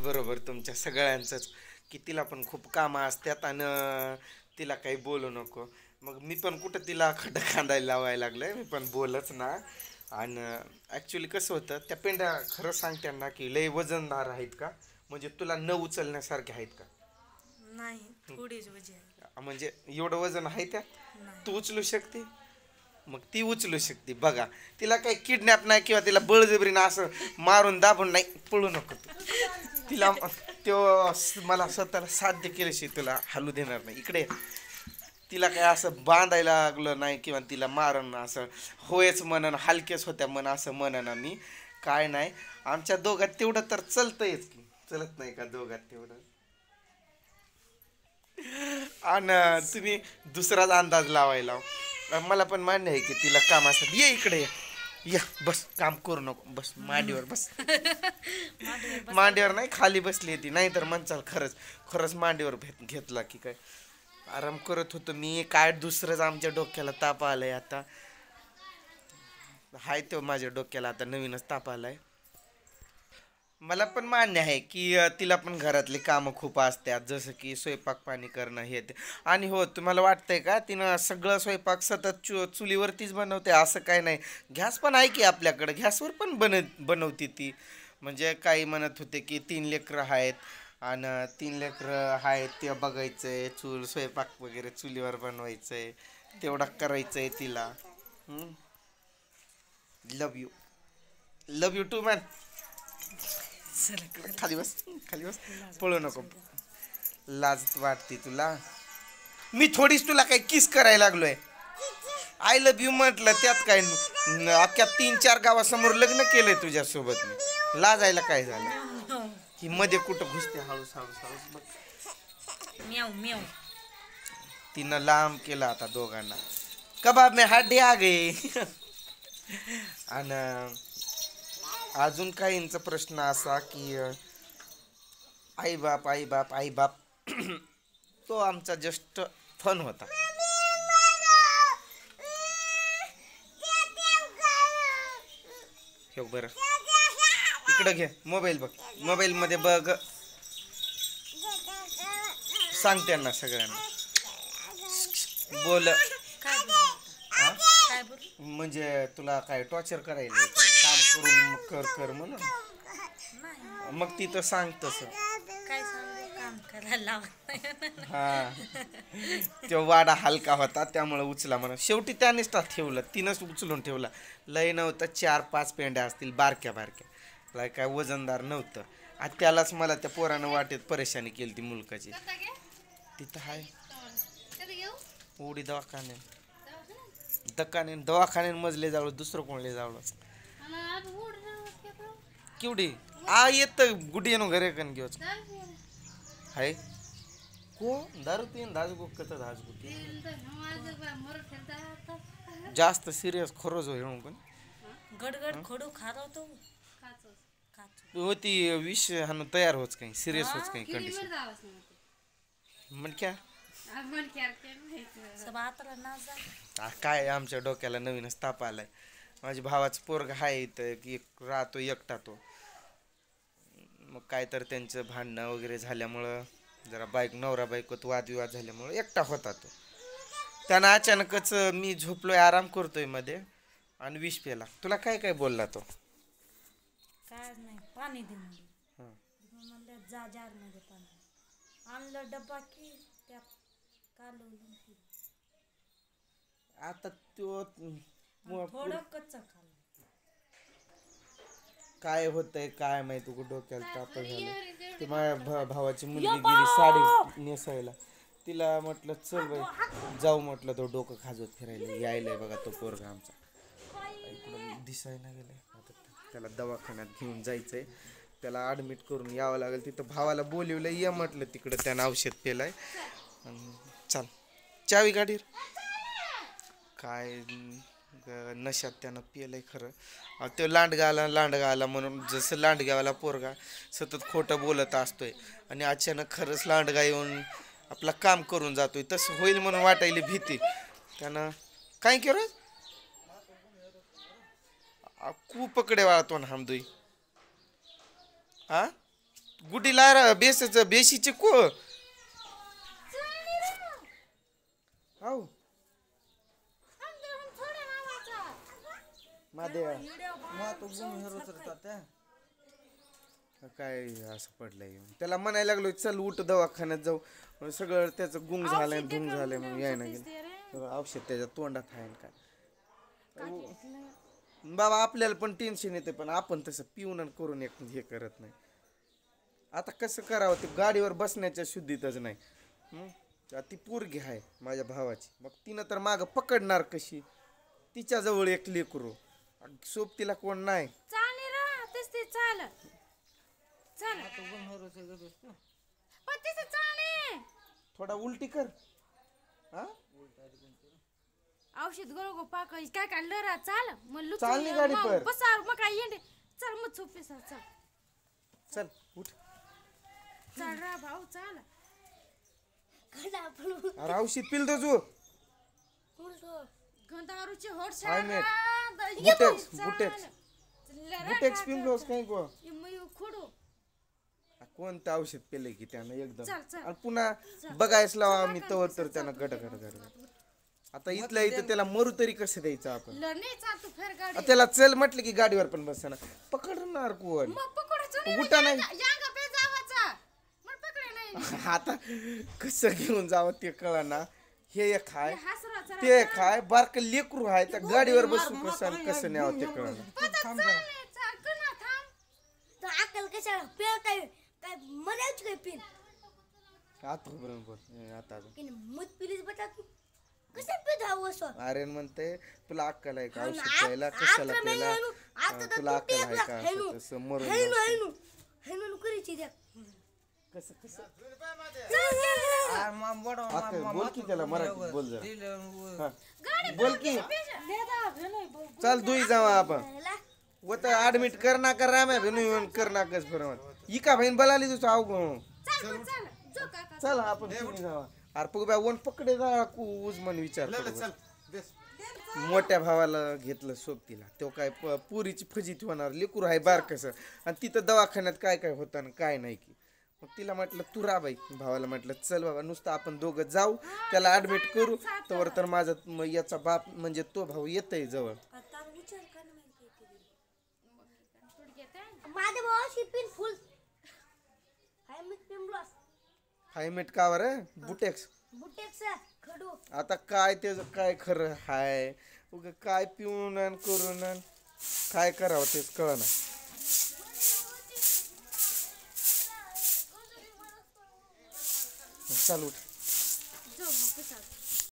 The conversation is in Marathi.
बरोबर तुमच्या सगळ्यांचंच की तिला पण खूप कामं असतात आणि तिला काही बोलू नको. मग मी पण कुठं तिला खड्डा खांदायला लावायला लागलंय, मी पण बोलच ना. आणि ॲक्च्युली कसं होतं त्या पेंड्या खरं सांगते ना की लय वजनदार आहेत का, म्हणजे तुला न उचलण्यासारखे आहेत का? नाही, थोडीच वजी आहे. म्हणजे एवढं वजन आहे त्या, नाही. तू उचलू शकते? मग ती उचलू शकते बघा. तिला काही किडनॅप नाही किंवा तिला बळजबरीनं असं मारून दाबून नाही, पळू नको तू. तिला मला स्वतःला साध्य केल्याशिवाय तुला हलू देणार नाही. इकडे ये. तिला काय असं बांधायला लागलं नाही किंवा तिला मारण असं होयच म्हणन हलकेच होत्या म्हण असं म्हणन मी. काय नाही, आमच्या दोघात तेवढं तर चलतंयच की, चलत नाही का दोघात तेवढं? आणि तुम्ही दुसराच अंदाज लावायला मला पण मान्य आहे की तिला काम असतं. ये इकडे ये. या बस, काम करू नको, बस मांडीवर बस. मांडीवर मांडीवर बसायला. नाही, खाली बसली ती, नाही तर म्हणचाल खरंच खरंच मांडीवर घेतला की काय. आराम करत होतो मी, काय दुसरंच आमच्या डोक्याला ताप आलाय आता. हाय तो माझ्या डोक्याला आता नवीनच ताप आलाय. मला पण मान्य आहे की तिला पण घरातली कामं खूप असतात, जसं की स्वयंपाक पाणी करणं हे ते. आणि हो, तुम्हाला वाटतंय का तिनं सगळं स्वयंपाक सतत चुलीवरतीच बनवते? असं काय नाही. गॅस पण आहे की आपल्याकडं, गॅसवर पण बनवते ती. म्हणजे काही म्हणत होते की 3 लेकरं आहेत आणि 3 लेकरं आहेत ते बघायचंय, स्वयंपाक वगैरे चुलीवर बनवायचंय, तेवढा करायचंय तिला. Love you, love you too man. चला खाली. खाली बस, खाली बस, लाज पळू वाटते नको. सोडा. लाज वाटते तुला? मी थोडीच तुला काही किस करायला लागलोय. आय लव्ह यू म्हटलं त्यात काय अख्ख्या 3-4 गावासमोर लग्न केलंय तुझ्यासोबत मी. लाजायला काय झालं? म्याव म्याव. ही मध्ये कुठं घुसते हळूस हळूस हळूस बघ. म्याव म्याव. तिनं लांब केला आता दोघांना. कबाब में हड्डी आ गई. आणि अजून काहींचा प्रश्न असा की आई बाप आई बाप आई बाप. तो आमचा जस्ट फन होता. हे बरं, इकडं घे मोबाईल, बघ मोबाईल मध्ये बघ. सांग त्यांना सगळ्यांना. बोल. काय बोलू आता? हा? काय बोलू? म्हणजे तुला काय टॉर्चर करायला काम करून कर कर म्हणून? नाही. मग तिथं सांग तसं. काय सांगू, काम करायला लावत नाही. हा, तो वाडा हलका होता त्यामुळे उचला म्हणून शेवटी त्यानेच ठेवलं, तिनंच उचलून ठेवला. लय नव्हतं, 4-5 पेंड्या असतील बारक्या बारक्या, लय काय वजनदार नव्हतं. आणि त्यालाच मला त्या पोरानं वाटेत परेशानी केली ती मुलकाची. तिथं हाय ओढी दवाखाने, दवाखाने मजले जावळ, दुसरं कोणले जावळ केवढी आ येत गुडी येणं घरे कन घेऊच हाय को दारू पिन धाजगो कत धाजगो जास्त सिरियस खरोच हो पण गडगड खडू खारवतो. होती विष हाणून तयार होच काही सिरियस होच काही कंडिशन म्हण क्या सब आतला ना जा. काय आमच्या डोक्याला नवीनच ताप आलाय. माझ्या भावाचं पोरग आहे इथं की राहतो एकटा तो. मग काय तर त्यांचं भांडणं वगैरे झाल्यामुळं जरा नवरा बायकोत वादविवाद झाल्यामुळं एकटा होता तो. त्यानं अचानकच मी झोपलोय आराम करतोय मध्ये आणि विष पेला. तुला काय काय बोलला तो? काय नाही, पाणी दे म्हणलं. म्हणलं जा जार मध्ये पाणी आणलं, डब्बा की त्यात कालवलं. आता तो थोडं कच्चं खाल्लं. काय होतंय काय माहिती डोक्याला ताप झालं. ते माझ्या भावाची मुलगी गेली साडी नेसायला, तिला म्हटलं चल बाई जाऊ, म्हटलं तो डोकं खाजवत फिरायला यायलाय बघा तो पोरगा आमचा. इकडं दिसायला गेलाय आता, त्याला दवाखान्यात घेऊन जायचंय, त्याला ॲडमिट करून यावं लागेल. तिथं भावाला बोलवलं ये म्हटलं, तिकडं त्यानं औषध पेलाय. चाल चावी गाडीवर. काय नशात त्यानं पिलंय खरं. तो लांडगा आला म्हणून जसं लांडग्यावाला पोरगा सतत खोटं बोलत असतोय आणि अचानक खरंच लांडगा येऊन आपलं काम करून जातोय, तसं होईल म्हणून वाटायली भीती. त्यानं काय केलं खूप पकडे वाळतो ना हमदुई. हा गुडीला बेशीचे को हाव मादे काय असं पडलंय त्याला म्हणायला लागलो चल उठ दवाखान्यात जाऊ सगळं त्याचं गुंग झालंय धुंग झालंय मग याय ना गेलं औषध त्याच्या तोंडात आहे काय बाबा आपल्याला पण टेन्शन येते पण आपण तसं पिऊन आणि करून एक हे करत नाही आता कसं करावं ते गाडीवर बसण्याच्या शुद्धीतच नाही ती पोरगी आहे माझ्या भावाची मग तिनं तर मागं पकडणार कशी तिच्याजवळ एक लेकरू सोबतीला कोण नाही थोडा उलटी कर हा औषध गळगो पाक काय काय लरा चाल मग चालली गाडी पर बसार मग काय येंडे चल मग झोपे सर चल चल उठ चल रा भाऊ चल अरे औषध पिल दो जो गंधारूचे होट हाय मेट बुटेक्स पिन दोस काय को खोडो कोणतं औषध पिले की त्यानं एकदम चल. आणि पुन्हा बघायच लावा आम्ही तवर तर त्यानं गट आता इथल्या इथं त्याला मरू तरी कसं द्यायचं आपण त्याला चल म्हटलं की गाडीवर पण बसना पकडणार कोण उठा नाही आता कसं घेऊन जावं ते कळना हे एक हाय ते एक हाय बारक लेकरू आहे त्या गाडीवर बसून कसं न्यावं ते कळना आर्यन म्हणते तुला अक्कल आहे का औषध प्यायला कशाला प्यायला तुला अक्कल आहे का तसं मरून कसं कसं बोल की त्याला मराठीत बोल जरा बोल की चल दुई जावा आपण व तर ऍडमिट कर ना कर राम्या भेनू येऊन कर ना कस बरोबर इका बहीण बलाली तुझं अवघड चल आपण तुम्ही जावा अरे पगब्या वन पकडे जा उजमन विचार मोठ्या भावाला घेतलं सोबतीला तो काय पुरीची फजिती होणार लेकूर आहे बारकस आणि तिथं दवाखान्यात काय काय होतं आणि काय नाही की मग तिला म्हटलं तू रा बाई भावाला म्हटलं चल बाबा नुसतं आपण दोघं जाऊ त्याला ऍडमिट करू तर तर माझा याचा बाप म्हणजे तो भाऊ येतय जवळ हायमेट का वर बुटेक्स आता काय ते काय खरं हाय उग काय पिऊन आणि करून काय करावं तेच कळना चालू